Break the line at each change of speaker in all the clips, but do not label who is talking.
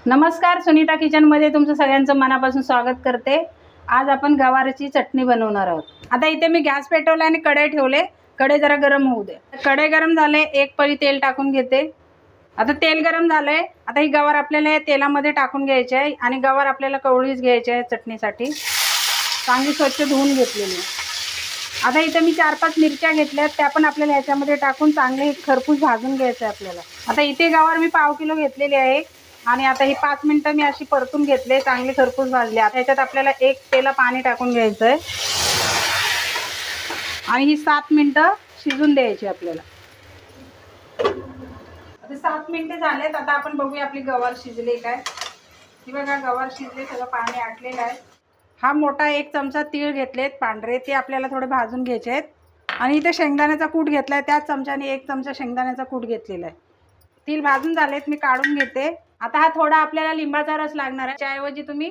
नमस्कार, सुनीता किचनमध्ये तुमचं सगळ्यांचं मनापासून स्वागत करते। आज आपण गवारीची चटणी बनवणार आहोत। आता इथे मी गॅस पेटवला आणि कढई ठेवले। कढई जरा गरम होऊ दे। कढई गरम झाले, एक पळी तेल टाकून घेते। आता तेल गरम झालंय। आता ही गवार आपल्याला या तेलामध्ये टाकून घ्यायची आहे आणि गवार आपल्याला कवळीच घ्यायची आहे चटणीसाठी। चांगली स्वच्छ धुवून घेतलेली आहे। आता इथे मी 4-5 मिरच्या घेतल्यात, त्या पण आपल्याला ह्याच्यामध्ये टाकून चांगले खरपूस भाजून घ्यायचे आपल्याला। आता इथे गवार मी पाव किलो घेतलेली आहे आणि आता ही 5 मिनिटं मी अशी परतून घेतले, चांगले खरपूस भाजले। आता ह्याच्यात आपल्याला एक पेला पाणी टाकून घ्यायचंय आणि ही 7 मिनिटं शिजून द्यायची आपल्याला। आता 7 मिनिटं झालेत। आता आपण बघूया आपली गवार शिजली काय। ही बघा गवार शिजले, सगळं पाणी आटलेलं आहे। हा मोठा 1 चमचा तीळ घेतलेत पांढरे, ते आपल्याला थोडे भाजून घ्यायचे आहेत। आणि इथे शेंगदाण्याचा कूट घेतलाय, त्याच चमच्याने 1 चमचा शेंगदाण्याचा कूट घेतलेला आहे। तीळ भाजून झालेत, मी काढून घेते। आता हा थोडा आपल्याला लिंबाचा रस लागणार आहे, त्याऐवजी तुम्ही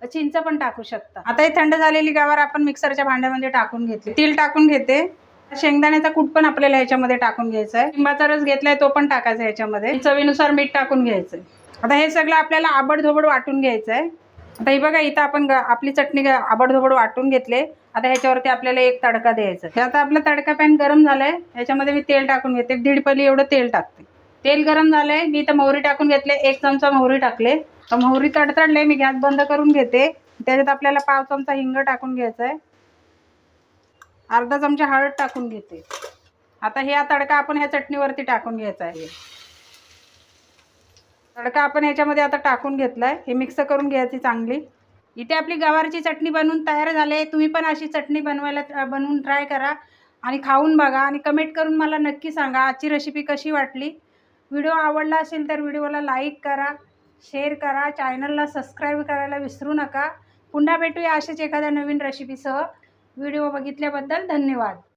चिंच पण टाकू शकता। आता ही थंड झालेली गवार आपण मिक्सरच्या भांड्यामध्ये टाकून घेतली। तीळ टाकून घेते, शेंगदाण्याचा कूट पण आपल्याला ह्याच्यामध्ये टाकून घ्यायचा आहे। लिंबाचा रस घेतलाय, तो पण टाकायचा ह्याच्यामध्ये। चवीनुसार मीठ टाकून घ्यायचंय। आता हे सगळं आपल्याला आबडधोबड वाटून घ्यायचं आहे। आता ही बघा, इथं आपण आपली चटणी आबडधोबड वाटून घेतले। आता ह्याच्यावरती आपल्याला एक तडका द्यायचा आहे। आता आपला तडका पॅन गरम झालाय, ह्याच्यामध्ये मी तेल टाकून घेते। 1.5 पळी एवढं तेल टाकते। तेल गरम झालंय, मी इथं मोहरी टाकून घेतले, 1 चमचा मोहरी टाकले। तर मोहरी तडतडले, मी गॅस बंद करून घेते। त्याच्यात आपल्याला पाव चमचा हिंग टाकून घ्यायचा आहे। अर्धा चमचा हळद टाकून घेते। आता हे तडका आपण ह्या चटणीवरती टाकून घ्यायचा आहे। तडका आपण ह्याच्यामध्ये आता टाकून घेतलाय, हे मिक्स करून घ्यायची चांगली। इथे आपली गवारची चटणी बनवून तयार झाली। तुम्ही पण अशी चटणी बनवून ट्राय करा आणि खाऊन बघा आणि कमेंट करून मला नक्की सांगा आजची रेसिपी कशी वाटली। व्हिडिओ आवडला असेल तर व्हिडिओला लाईक करा, शेअर करा, चॅनलला सबस्क्राईब करायला विसरू नका। पुन्हा भेटूया अशाच एखाद्या नवीन रेसिपीसह। व्हिडिओ बघितल्याबद्दल धन्यवाद।